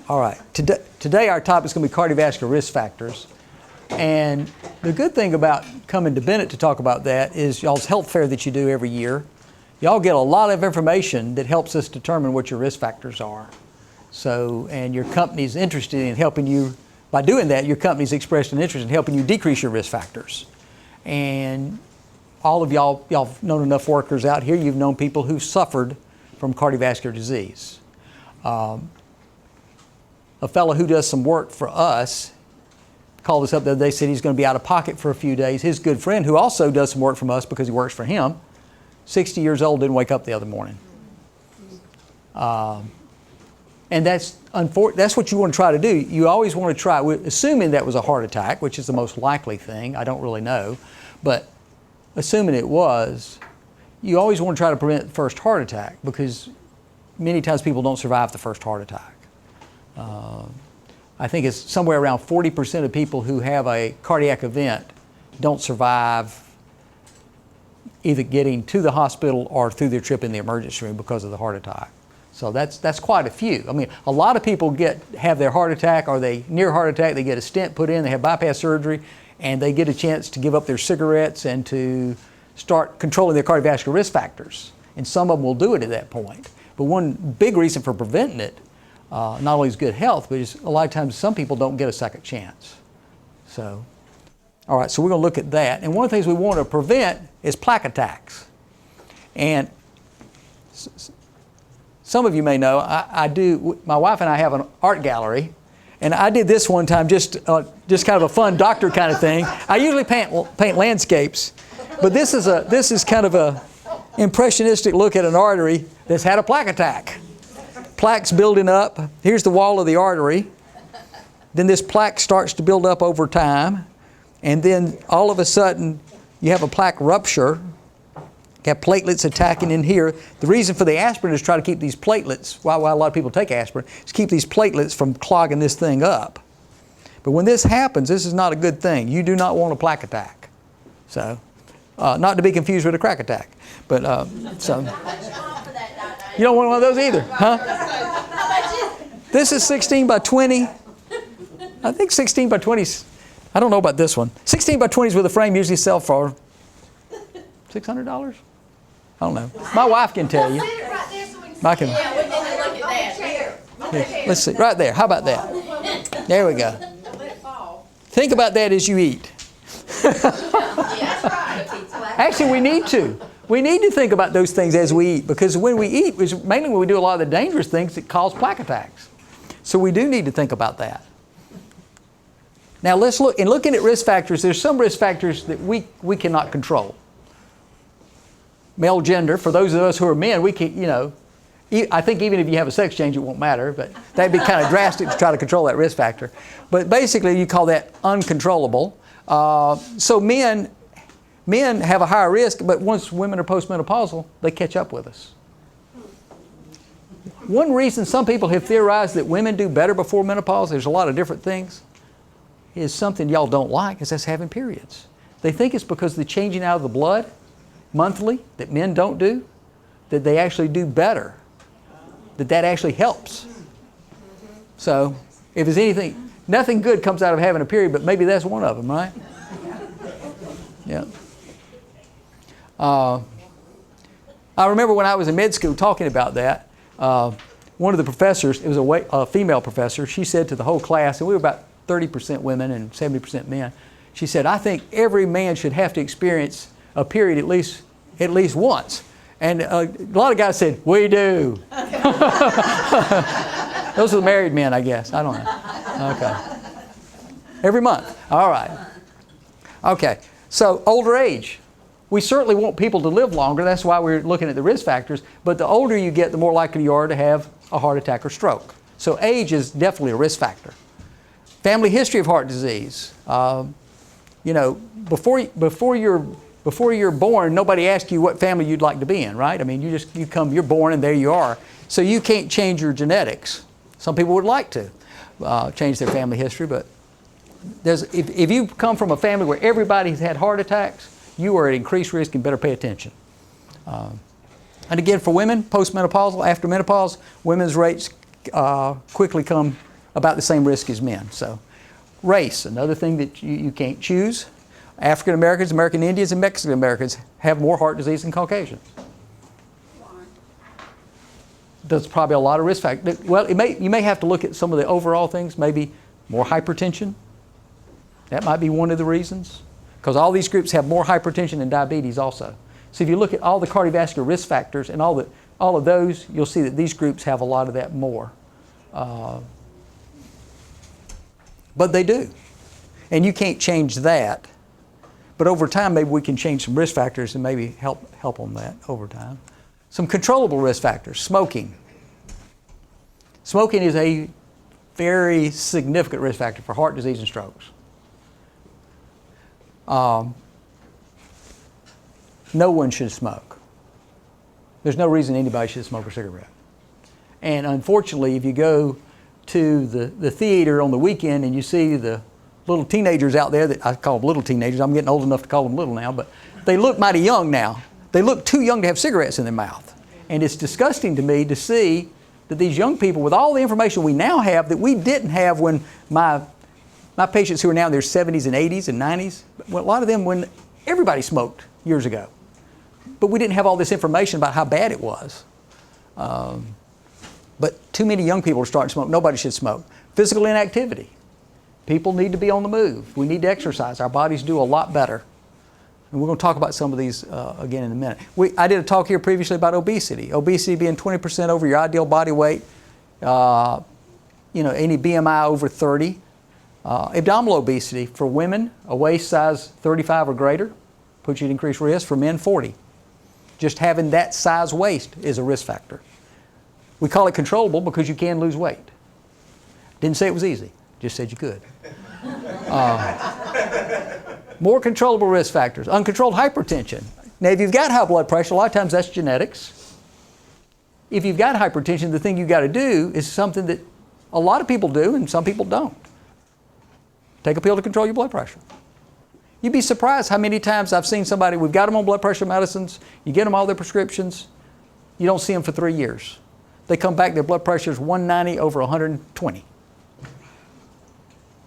All right. Today our topic is going to be cardiovascular risk factors. And the good thing about coming to Bennett to talk about that is y'all's health fair that you do every year. Y'all get a lot of information that helps us determine what your risk factors are. So, and your company's interested in helping you. By doing that, your company's expressed an interest in helping you decrease your risk factors. And all of y'all have known enough workers out here. You've known people who suffered from cardiovascular disease. A fellow who does some work for us called us up the other day, said he's going to be out of pocket for a few days. His good friend, who also does some work from us because he works for him, 60 years old, didn't wake up the other morning. And that's what you want to try to do. You always want to try, assuming that was a heart attack, which is the most likely thing. I don't really know. But assuming it was, you always want to try to prevent the first heart attack because many times people don't survive the first heart attack. I think it's somewhere around 40% of people who have a cardiac event don't survive either getting to the hospital or through their trip in the emergency room because of the heart attack. So that's quite a few. I mean, a lot of people have their heart attack or they near heart attack, they get a stent put in, they have bypass surgery, and they get a chance to give up their cigarettes and to start controlling their cardiovascular risk factors. And some of them will do it at that point. But one big reason for preventing it, not only is good health, but a lot of times some people don't get a second chance. So, all right, so we're going to look at that. And one of the things we want to prevent is plaque attacks. And some of you may know, my wife and I have an art gallery, and I did this one time, just kind of a fun doctor kind of thing. I usually paint landscapes, but this is kind of a impressionistic look at an artery that's had a plaque attack. Plaque's building up. Here's the wall of the artery. Then this plaque starts to build up over time, and then all of a sudden you have a plaque rupture. You have platelets attacking in here. The reason for the aspirin is to try to keep these platelets, why a lot of people take aspirin, is keep these platelets from clogging this thing up. But when this happens, this is not a good thing. You do not want a plaque attack. So, not to be confused with a crack attack. But, so, you don't want one of those either, huh? This is 16 by 20. I think 16 by 20s, I don't know about this one. 16 by 20s with a frame usually sell for $600? I don't know. My wife can tell you. I can. Let's see, right there. How about that? There we go. Think about that as you eat. Actually, we need to. We need to think about those things as we eat, because when we eat, mainly when we do a lot of the dangerous things that cause plaque attacks. So we do need to think about that. Now let's look, in looking at risk factors, there's some risk factors that we cannot control. Male gender, for those of us who are men, we can, I think even if you have a sex change, it won't matter, but that'd be kind of drastic to try to control that risk factor. But basically, you call that uncontrollable. So men have a higher risk, but once women are postmenopausal, they catch up with us. One reason some people have theorized that women do better before menopause, there's a lot of different things, is something y'all don't like, is us having periods. They think it's because of the changing out of the blood monthly that men don't do, that they actually do better, that actually helps. So if there's anything, nothing good comes out of having a period, but maybe that's one of them, right? Yeah. I remember when I was in med school talking about that, one of the professors, it was a female professor, she said to the whole class, and we were about 30% women and 70% men, she said, I think every man should have to experience a period at least once. And a lot of guys said, we do. Those are the married men, I guess. I don't know. Okay. Every month. All right. Okay. So older age. We certainly want people to live longer. That's why we're looking at the risk factors. But the older you get, the more likely you are to have a heart attack or stroke. So age is definitely a risk factor. Family history of heart disease. Before you're born, nobody asks you what family you'd like to be in, right? I mean, you're born and there you are. So you can't change your genetics. Some people would like to change their family history, but if you come from a family where everybody's had heart attacks, you are at increased risk and better pay attention. And again, for women, postmenopausal, after menopause, women's rates quickly come about the same risk as men. So, race, another thing that you can't choose. African Americans, American Indians, and Mexican Americans have more heart disease than Caucasians. There's probably a lot of risk factors. Well, you may have to look at some of the overall things, maybe more hypertension. That might be one of the reasons, because all these groups have more hypertension and diabetes also. So if you look at all the cardiovascular risk factors and all of those, you'll see that these groups have a lot of that more. But they do. And you can't change that. But over time, maybe we can change some risk factors and maybe help on that over time. Some controllable risk factors. Smoking. Smoking is a very significant risk factor for heart disease and strokes. No one should smoke. There's no reason anybody should smoke a cigarette. And unfortunately, if you go to the theater on the weekend and you see the little teenagers out there, that I call them little teenagers, I'm getting old enough to call them little now, but they look mighty young now. They look too young to have cigarettes in their mouth. And it's disgusting to me to see that these young people, with all the information we now have that we didn't have when my patients who are now in their 70s and 80s and 90s, well, a lot of them when everybody smoked years ago. But we didn't have all this information about how bad it was. But too many young people are starting to smoke. Nobody should smoke. Physical inactivity. People need to be on the move. We need to exercise. Our bodies do a lot better. And we're going to talk about some of these again in a minute. I did a talk here previously about obesity. Obesity being 20% over your ideal body weight. Any BMI over 30. Abdominal obesity for women, a waist size 35 or greater, puts you at increased risk. For men, 40. Just having that size waist is a risk factor. We call it controllable because you can lose weight. Didn't say it was easy, just said you could. More controllable risk factors. Uncontrolled hypertension. Now, if you've got high blood pressure, a lot of times that's genetics. If you've got hypertension, the thing you've got to do is something that a lot of people do and some people don't. Take a pill to control your blood pressure. You'd be surprised how many times I've seen somebody, we've got them on blood pressure medicines, you get them all their prescriptions, you don't see them for 3 years. They come back, their blood pressure is 190 over 120.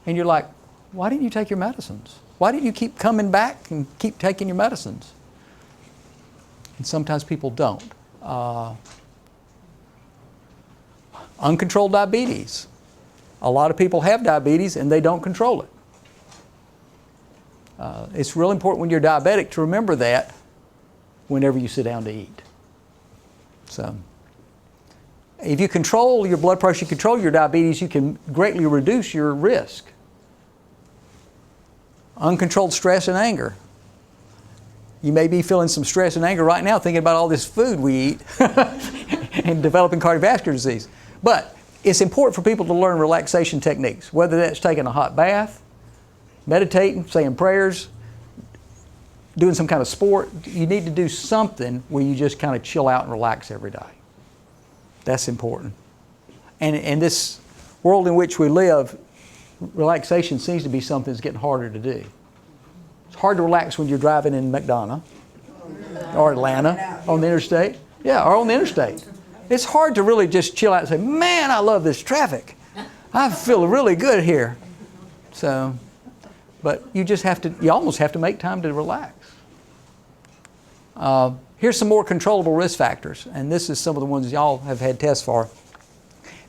And you're like, why didn't you take your medicines? Why didn't you keep coming back and keep taking your medicines? And sometimes people don't. Uncontrolled diabetes. A lot of people have diabetes and they don't control it. It's really important when you're diabetic to remember that whenever you sit down to eat. So, if you control your blood pressure, you control your diabetes, you can greatly reduce your risk. Uncontrolled stress and anger. You may be feeling some stress and anger right now thinking about all this food we eat and developing cardiovascular disease. But it's important for people to learn relaxation techniques, whether that's taking a hot bath, meditating, saying prayers, doing some kind of sport. You need to do something where you just kind of chill out and relax every day. That's important. And in this world in which we live, relaxation seems to be something that's getting harder to do. It's hard to relax when you're driving in McDonough or Atlanta on the interstate. Yeah, or on the interstate. It's hard to really just chill out and say, man, I love this traffic. I feel really good here. So, but you almost have to make time to relax. Here's some more controllable risk factors, and this is some of the ones y'all have had tests for.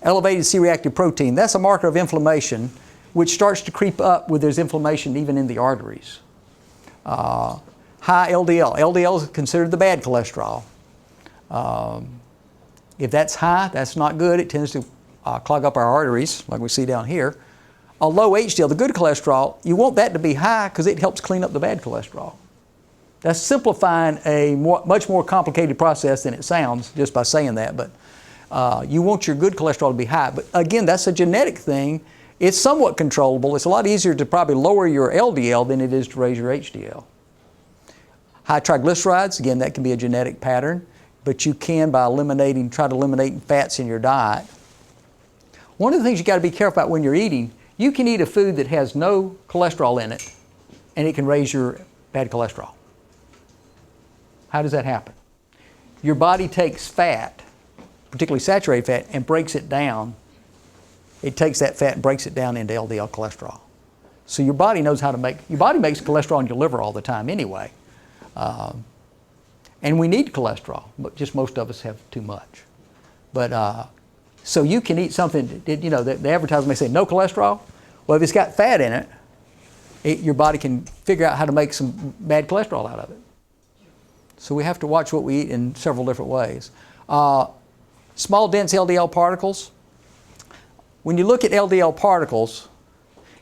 Elevated C-reactive protein, that's a marker of inflammation, which starts to creep up when there's inflammation even in the arteries. High LDL. LDL is considered the bad cholesterol. If that's high, that's not good. It tends to clog up our arteries, like we see down here. A low HDL, the good cholesterol, you want that to be high because it helps clean up the bad cholesterol. That's simplifying a much more complicated process than it sounds just by saying that, but you want your good cholesterol to be high. But again, that's a genetic thing. It's somewhat controllable. It's a lot easier to probably lower your LDL than it is to raise your HDL. High triglycerides, again, that can be a genetic pattern, but you can, by try to eliminate fats in your diet. One of the things you got to be careful about when you're eating, you can eat a food that has no cholesterol in it, and it can raise your bad cholesterol. How does that happen? Your body takes fat, particularly saturated fat, and breaks it down it takes that fat and breaks it down into LDL cholesterol. So your body knows how to your body makes cholesterol in your liver all the time anyway. And we need cholesterol, but just most of us have too much. But so you can eat something, the advertisers may say no cholesterol. Well, if it's got fat in it, your body can figure out how to make some bad cholesterol out of it. So we have to watch what we eat in several different ways. Small, dense LDL particles. When you look at LDL particles,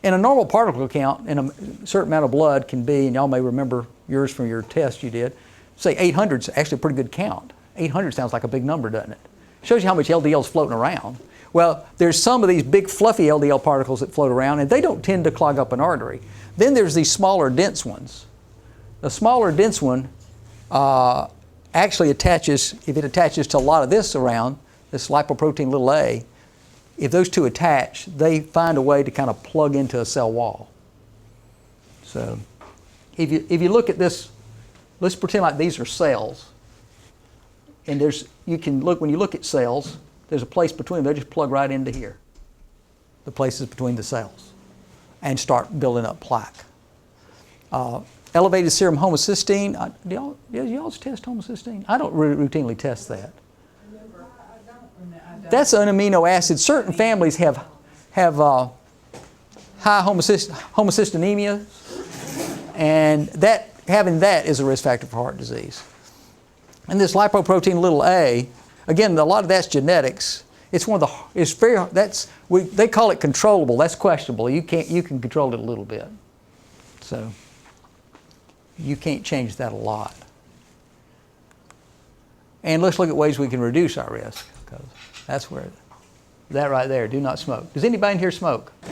in a normal particle count, in a certain amount of blood can be, and y'all may remember yours from your test you did, say 800 is actually a pretty good count. 800 sounds like a big number, doesn't it? Shows you how much LDL is floating around. Well, there's some of these big fluffy LDL particles that float around, and they don't tend to clog up an artery. Then there's these smaller, dense ones. The smaller, dense one actually attaches, if it attaches to a lot of this around, this lipoprotein little a, if those two attach, they find a way to kind of plug into a cell wall. So if you look at this, let's pretend like these are cells. And when you look at cells, there's a place between them. They just plug right into here. The places between the cells. And start building up plaque. Elevated serum homocysteine. Do y'all test homocysteine? I don't routinely test that. That's an amino acid. Certain families have high homocystinemia, and having that is a risk factor for heart disease. And this lipoprotein little a, again, a lot of that's genetics. It's they call it controllable. That's questionable. You can control it a little bit. So you can't change that a lot. And let's look at ways we can reduce our risk, because that's where that right there. Do not smoke. Does anybody in here smoke? I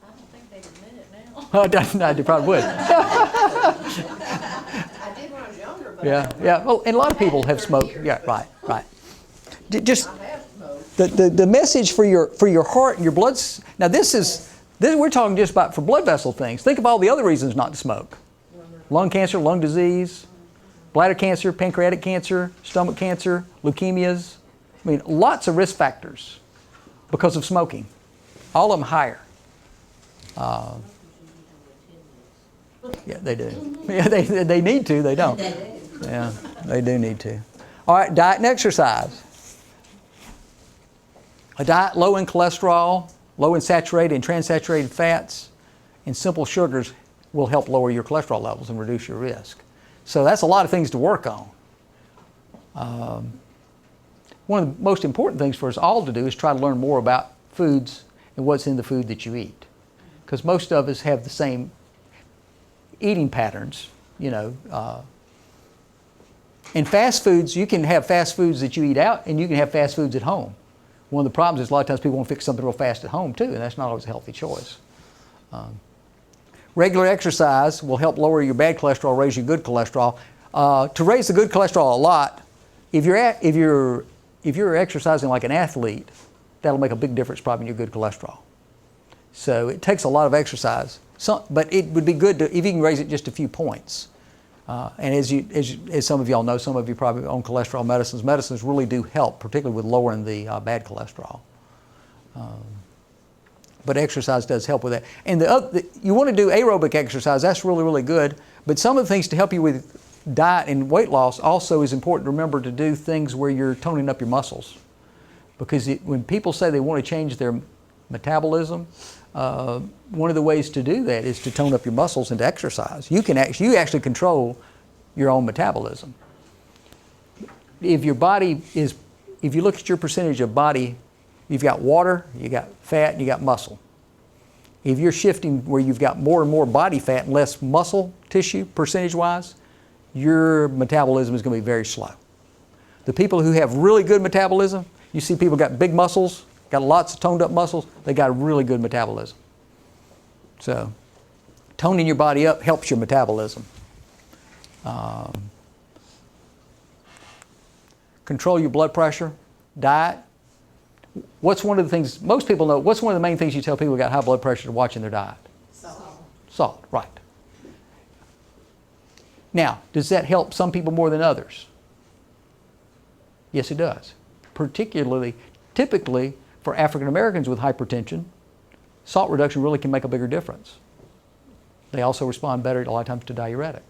don't think they'd admit it now. Oh, no, they probably would. I did when I was younger, but Yeah. Well, and a lot of people have smoked. Yeah, right. Just I have smoked. the message for your heart and your blood. Now this we're talking just about for blood vessel things. Think of all the other reasons not to smoke: lung cancer, lung disease, bladder cancer, pancreatic cancer, stomach cancer, leukemias. I mean, lots of risk factors because of smoking. All of them higher. Yeah, they do. Yeah, they need to. They don't. Yeah, they do need to. All right, diet and exercise. A diet low in cholesterol, low in saturated and transaturated fats, and simple sugars will help lower your cholesterol levels and reduce your risk. So that's a lot of things to work on. One of the most important things for us all to do is try to learn more about foods and what's in the food that you eat. Because most of us have the same eating patterns, And fast foods, you can have fast foods that you eat out, and you can have fast foods at home. One of the problems is a lot of times people want to fix something real fast at home too, and that's not always a healthy choice. Regular exercise will help lower your bad cholesterol, raise your good cholesterol. To raise the good cholesterol a lot, if you're exercising like an athlete, that'll make a big difference probably in your good cholesterol. So it takes a lot of exercise. But it would be good if you can raise it just a few points. And as some of y'all know, some of you probably own cholesterol medicines. Medicines really do help, particularly with lowering the bad cholesterol. But exercise does help with that. And you want to do aerobic exercise. That's really, really good. But some of the things to help you with diet and weight loss also is important to remember to do things where you're toning up your muscles. Because when people say they want to change their metabolism, one of the ways to do that is to tone up your muscles and to exercise. You actually control your own metabolism. If you look at your percentage of body, you've got water, you got fat, and you got muscle. If you're shifting where you've got more and more body fat and less muscle tissue percentage-wise, your metabolism is going to be very slow. The people who have really good metabolism, you see people got big muscles, got lots of toned up muscles, they got a really good metabolism. So toning your body up helps your metabolism. Control your blood pressure, diet. What's one of the things, most people know, what's one of the main things you tell people who got high blood pressure to watch in their diet? Salt, right. Now, does that help some people more than others? Yes, it does. Typically, for African Americans with hypertension, salt reduction really can make a bigger difference. They also respond better a lot of times to diuretics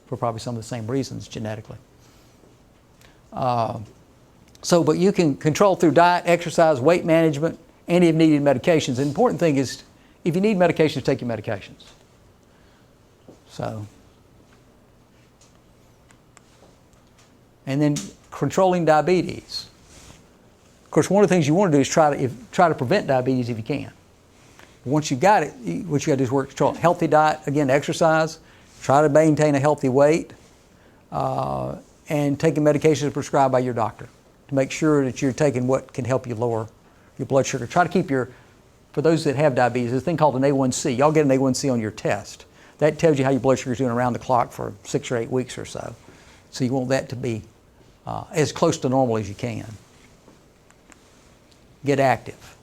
for probably some of the same reasons genetically. But you can control through diet, exercise, weight management, and if needed medications. The important thing is, if you need medications, take your medications. And then controlling diabetes. Of course, one of the things you want to do is try to prevent diabetes if you can. Once you've got it, what you got to do is work control. Healthy diet, again, exercise, try to maintain a healthy weight, and taking medications prescribed by your doctor to make sure that you're taking what can help you lower your blood sugar. Try to keep for those that have diabetes, there's a thing called an A1C. Y'all get an A1C on your test. That tells you how your blood sugar is doing around the clock for 6 or 8 weeks or so. So you want that to be as close to normal as you can. Get active.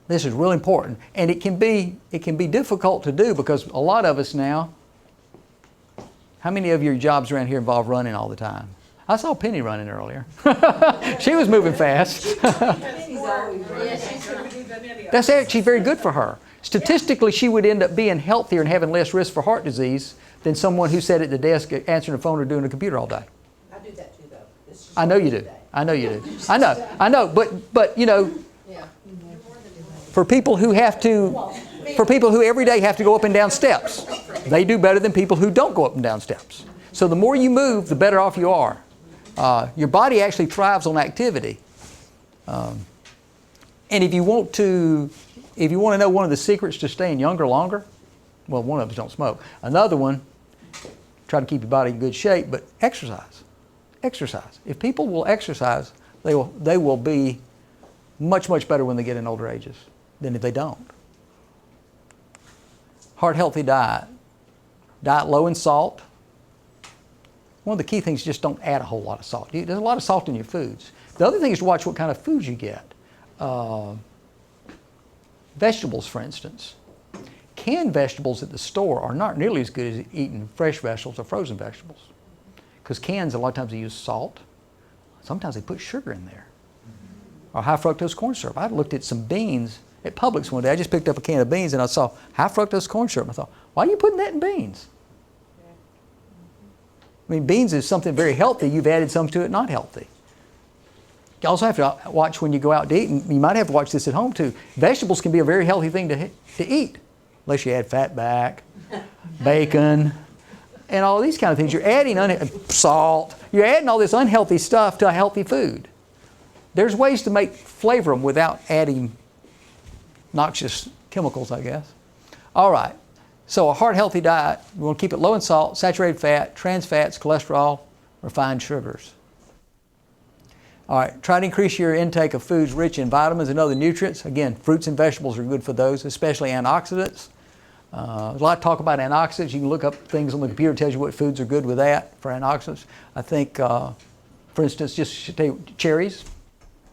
This is really important, and it can be difficult to do because a lot of us now. How many of your jobs around here involve running all the time? I saw Penny running earlier. She was moving fast. That's actually very good for her. Statistically, she would end up being healthier and having less risk for heart disease than someone who sat at the desk answering the phone or doing a computer all day. I do that too, though. I know you do. I know you do. I know. But you know, for people who every day have to go up and down steps, they do better than people who don't go up and down steps. So the more you move, the better off you are. Your body actually thrives on activity. And if you want to know one of the secrets to staying younger longer, well, one of them is don't smoke. Another one, try to keep your body in good shape, but exercise. Exercise. If people will exercise, they will be much, much better when they get in older ages than if they don't. Heart healthy diet. Diet low in salt. One of the key things is just don't add a whole lot of salt. There's a lot of salt in your foods. The other thing is to watch what kind of foods you get. Vegetables, for instance. Canned vegetables at the store are not nearly as good as eating fresh vegetables or frozen vegetables. Because cans, a lot of times they use salt. Sometimes they put sugar in there. Or high fructose corn syrup. I looked at some beans at Publix one day. I just picked up a can of beans and I saw high fructose corn syrup. I thought, why are you putting that in beans? I mean, beans is something very healthy. You've added some to it not healthy. You also have to watch when you go out to eat, and you might have to watch this at home too. Vegetables can be a very healthy thing to eat, unless you add fat back, bacon, and all these kind of things. You're adding salt. You're adding all this unhealthy stuff to a healthy food. There's ways to flavor them without adding noxious chemicals, I guess. All right. So a heart healthy diet, we want to keep it low in salt, saturated fat, trans fats, cholesterol, refined sugars. All right, try to increase your intake of foods rich in vitamins and other nutrients. Again, fruits and vegetables are good for those, especially antioxidants. There's a lot of talk about antioxidants. You can look up things on the computer, it tells you what foods are good with that for antioxidants. I think, for instance, just cherries.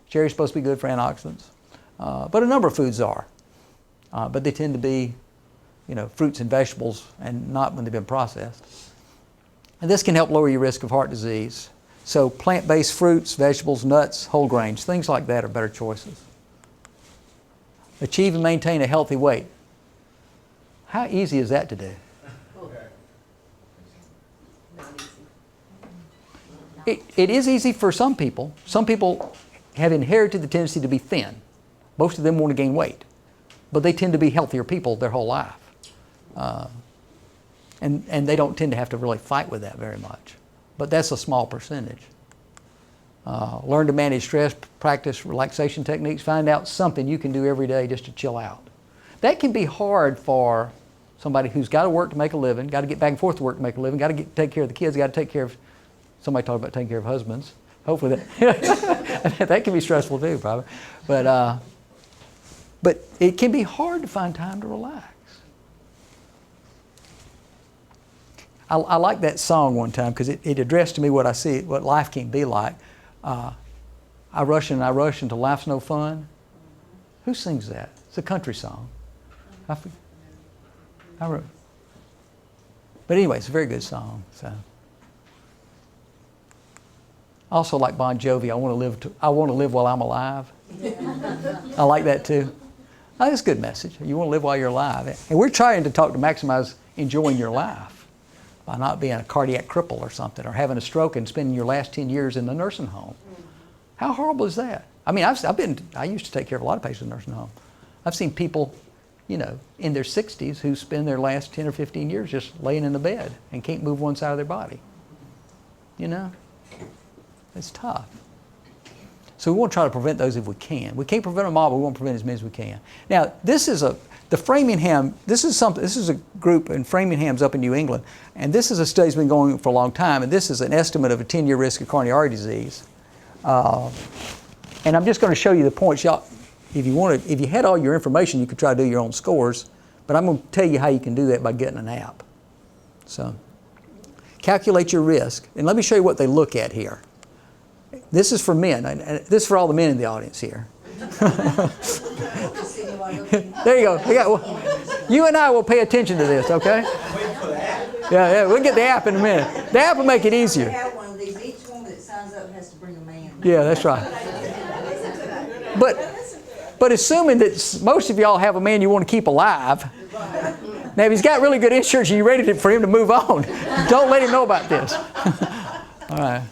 Cherries are supposed to be good for antioxidants. But a number of foods are. But they tend to be fruits and vegetables and not when they've been processed. And this can help lower your risk of heart disease. So plant-based fruits, vegetables, nuts, whole grains, things like that are better choices. Achieve and maintain a healthy weight. How easy is that to do? It is easy for some people. Some people have inherited the tendency to be thin. Most of them want to gain weight. But they tend to be healthier people their whole life. And they don't tend to have to really fight with that very much. But that's a small percentage. Learn to manage stress, practice relaxation techniques, find out something you can do every day just to chill out. That can be hard for somebody who's got to work to make a living, got to get back and forth to work to make a living, got to take care of the kids, got to take care of, somebody talked about taking care of husbands. Hopefully that, that can be stressful too, probably. But it can be hard to find time to relax. I like that song one time because it addressed to me what I see, what life can be like. I rush until life's no fun. Who sings that? It's a country song. I wrote. But anyway, it's a very good song. So. I also like Bon Jovi. I want to live while I'm alive. I like that too. I think it's a good message. You want to live while you're alive. And we're trying to maximize enjoying your life by not being a cardiac cripple or something, or having a stroke and spending your last 10 years in the nursing home. How horrible is that? I mean, I used to take care of a lot of patients in the nursing home. I've seen people, in their 60s who spend their last 10 or 15 years just laying in the bed and can't move one side of their body. It's tough. So we want to try to prevent those if we can. We can't prevent them all, but we want to prevent as many as we can. Now, this is a group in Framingham's up in New England, and this is a study that's been going for a long time, and this is an estimate of a 10-year risk of coronary artery disease. And I'm just going to show you the points. Y'all, if you had all your information, you could try to do your own scores, but I'm going to tell you how you can do that by getting an app. So, calculate your risk, and let me show you what they look at here. This is for men, and this is for all the men in the audience here. There you go. You and I will pay attention to this, okay? Yeah, we'll get the app in a minute. The app will make it easier. We have one of these. Each one that signs up has to bring a man. Yeah, that's right. But assuming that most of y'all have a man you want to keep alive, now if he's got really good insurance and you're ready for him to move on, don't let him know about this. All right.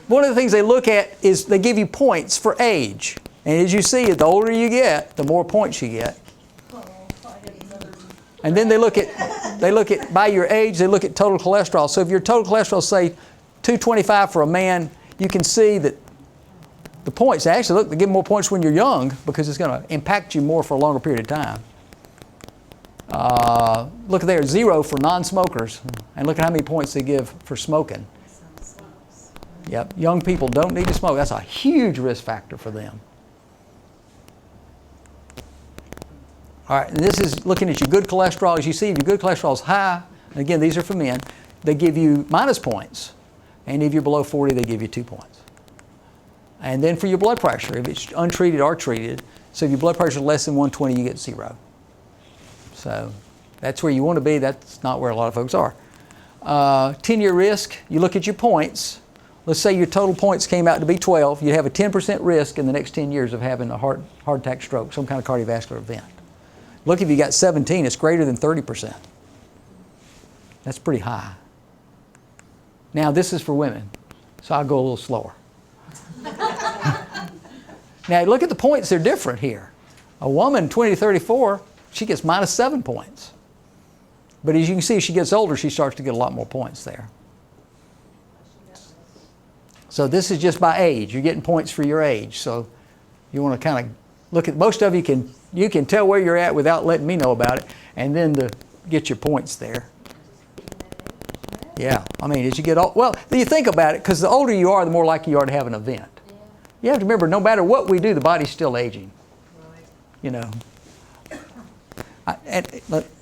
One of the things they look at is they give you points for age. And as you see, the older you get, the more points you get. And then they look at by your age, they look at total cholesterol. So if your total cholesterol, say 225 for a man, you can see that the points, actually look, they give more points when you're young because it's going to impact you more for a longer period of time. Look there, 0 for non-smokers. And look at how many points they give for smoking. Yep, young people don't need to smoke. That's a huge risk factor for them. All right, and this is looking at your good cholesterol. As you see, if your good cholesterol is high, and again, these are for men, they give you minus points. And if you're below 40, they give you 2 points. And then for your blood pressure, if it's untreated or treated, so if your blood pressure is less than 120, you get 0. So that's where you want to be. That's not where a lot of folks are. 10-year risk, you look at your points. Let's say your total points came out to be 12. You'd have a 10% risk in the next 10 years of having a heart attack, stroke, some kind of cardiovascular event. Look, if you got 17, it's greater than 30%. That's pretty high. Now, this is for women, so I'll go a little slower. Now, look at the points. They're different here. A woman, 20 to 34, she gets minus 7 points. But as you can see, as she gets older, she starts to get a lot more points there. So this is just by age. You're getting points for your age. So you want to kind of look at, most of you can tell where you're at without letting me know about it, and then get your points there. Yeah, I mean, as you get old, well, you think about it, because the older you are, the more likely you are to have an event. You have to remember, no matter what we do, the body's still aging. Let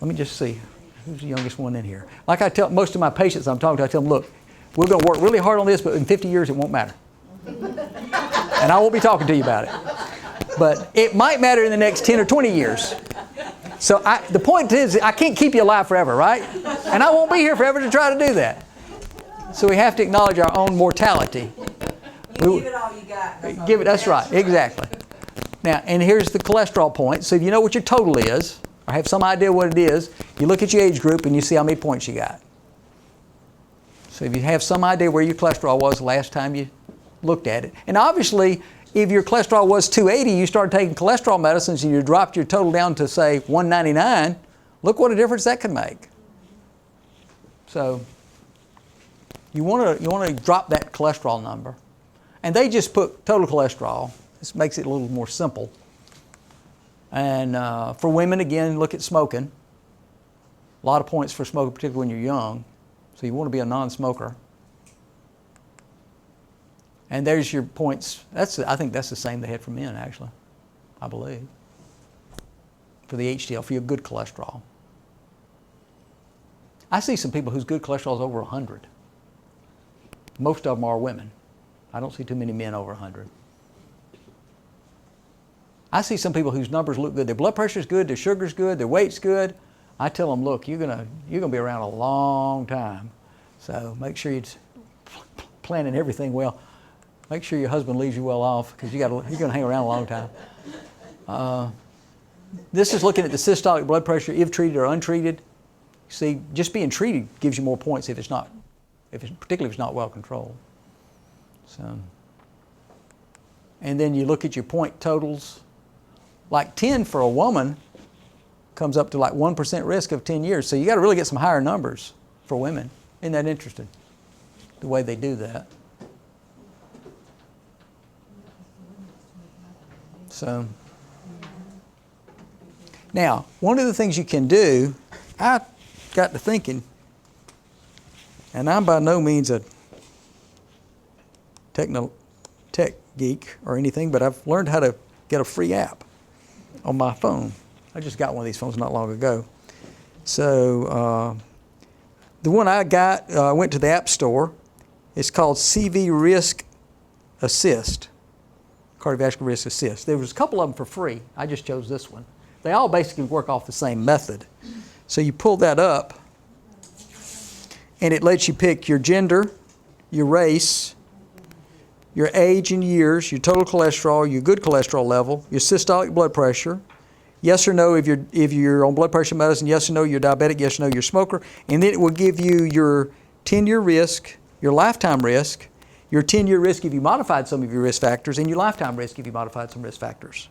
me just see. Who's the youngest one in here? Like I tell most of my patients I'm talking to, I tell them, look, we're going to work really hard on this, but in 50 years it won't matter. And I won't be talking to you about it. But it might matter in the next 10 or 20 years. So the point is, I can't keep you alive forever, right? And I won't be here forever to try to do that. So we have to acknowledge our own mortality. You give it all you got. That's right, exactly. Now, and here's the cholesterol point. So if you know what your total is, or have some idea what it is, you look at your age group and you see how many points you got. So if you have some idea where your cholesterol was the last time you looked at it. And obviously, if your cholesterol was 280, you started taking cholesterol medicines and you dropped your total down to, say, 199, look what a difference that could make. So you want to drop that cholesterol number. And they just put total cholesterol. This makes it a little more simple. And for women, again, look at smoking. A lot of points for smoking, particularly when you're young. So you want to be a non-smoker. And there's your points. I think that's the same they had for men, actually, I believe, for the HDL, for your good cholesterol. I see some people whose good cholesterol is over 100. Most of them are women. I don't see too many men over 100. I see some people whose numbers look good. Their blood pressure's good, their sugar's good, their weight's good. I tell them, look, you're gonna be around a long time. So make sure you're planning everything well. Make sure your husband leaves you well off because you're going to hang around a long time. This is looking at the systolic blood pressure if treated or untreated. See, just being treated gives you more points particularly if it's not well controlled. So, and then you look at your point totals. Like 10 for a woman comes up to like 1% risk of 10 years. So you got to really get some higher numbers for women. Isn't that interesting? The way they do that. So, now, one of the things you can do, I got to thinking, and I'm by no means a tech geek or anything, but I've learned how to get a free app on my phone. I just got one of these phones not long ago. So, the one I got, I went to the App Store. It's called CV Risk Assist, Cardiovascular Risk Assist. There was a couple of them for free. I just chose this one. They all basically work off the same method. So you pull that up, and it lets you pick your gender, your race, your age and years, your total cholesterol, your good cholesterol level, your systolic blood pressure, yes or no if you're on blood pressure medicine, yes or no you're diabetic, yes or no you're a smoker, and then it will give you your 10-year risk, your lifetime risk, your 10-year risk if you modified some of your risk factors, and your lifetime risk if you modified some risk factors.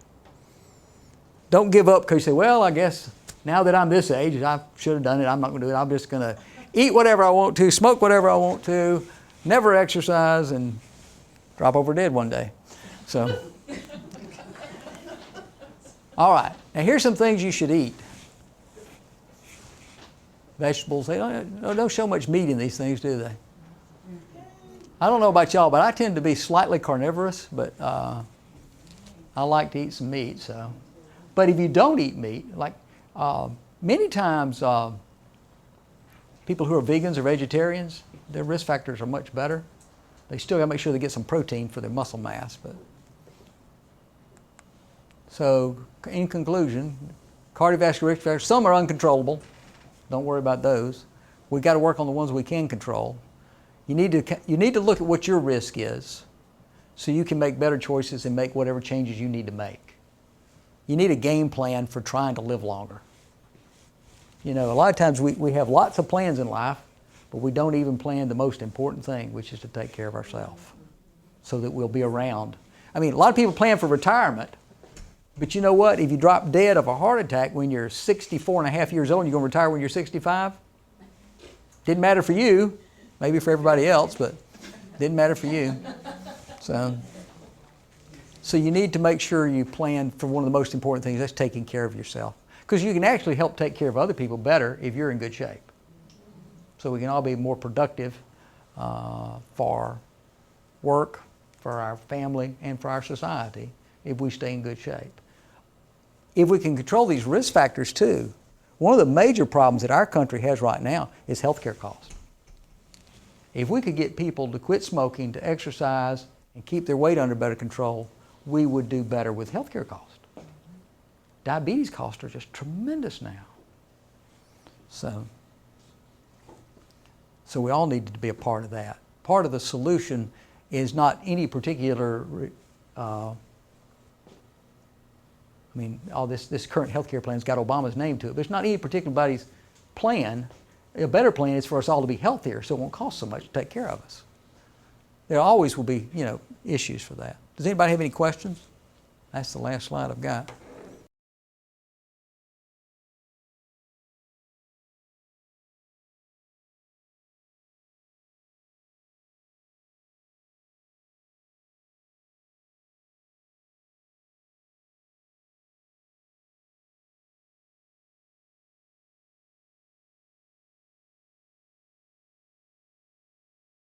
Don't give up because you say, well, I guess now that I'm this age, I should have done it. I'm not going to do it. I'm just going to eat whatever I want to, smoke whatever I want to, never exercise, and drop over dead one day. So, all right. Now, here's some things you should eat. Vegetables, they don't show much meat in these things, do they? I don't know about y'all, but I tend to be slightly carnivorous, but I like to eat some meat. So, but if you don't eat meat, like many times people who are vegans or vegetarians, their risk factors are much better. They still got to make sure they get some protein for their muscle mass. But so, in conclusion, cardiovascular risk factors, some are uncontrollable. Don't worry about those. We've got to work on the ones we can control. You need to look at what your risk is so you can make better choices and make whatever changes you need to make. You need a game plan for trying to live longer. You know, a lot of times we have lots of plans in life, but we don't even plan the most important thing, which is to take care of ourselves so that we'll be around. I mean, a lot of people plan for retirement, but you know what? If you drop dead of a heart attack when you're 64 and a half years old and you're going to retire when you're 65, didn't matter for you, maybe for everybody else, but didn't matter for you. So you need to make sure you plan for one of the most important things, that's taking care of yourself. Because you can actually help take care of other people better if you're in good shape. So we can all be more productive for work, for our family, and for our society if we stay in good shape. If we can control these risk factors too, one of the major problems that our country has right now is healthcare costs. If we could get people to quit smoking, to exercise, and keep their weight under better control, we would do better with healthcare costs. Diabetes costs are just tremendous now. So we all need to be a part of that. Part of the solution is not any particular, all this current healthcare plan's got Obama's name to it, but it's not any particular body's plan. A better plan is for us all to be healthier so it won't cost so much to take care of us. There always will be, issues for that. Does anybody have any questions? That's the last slide I've got.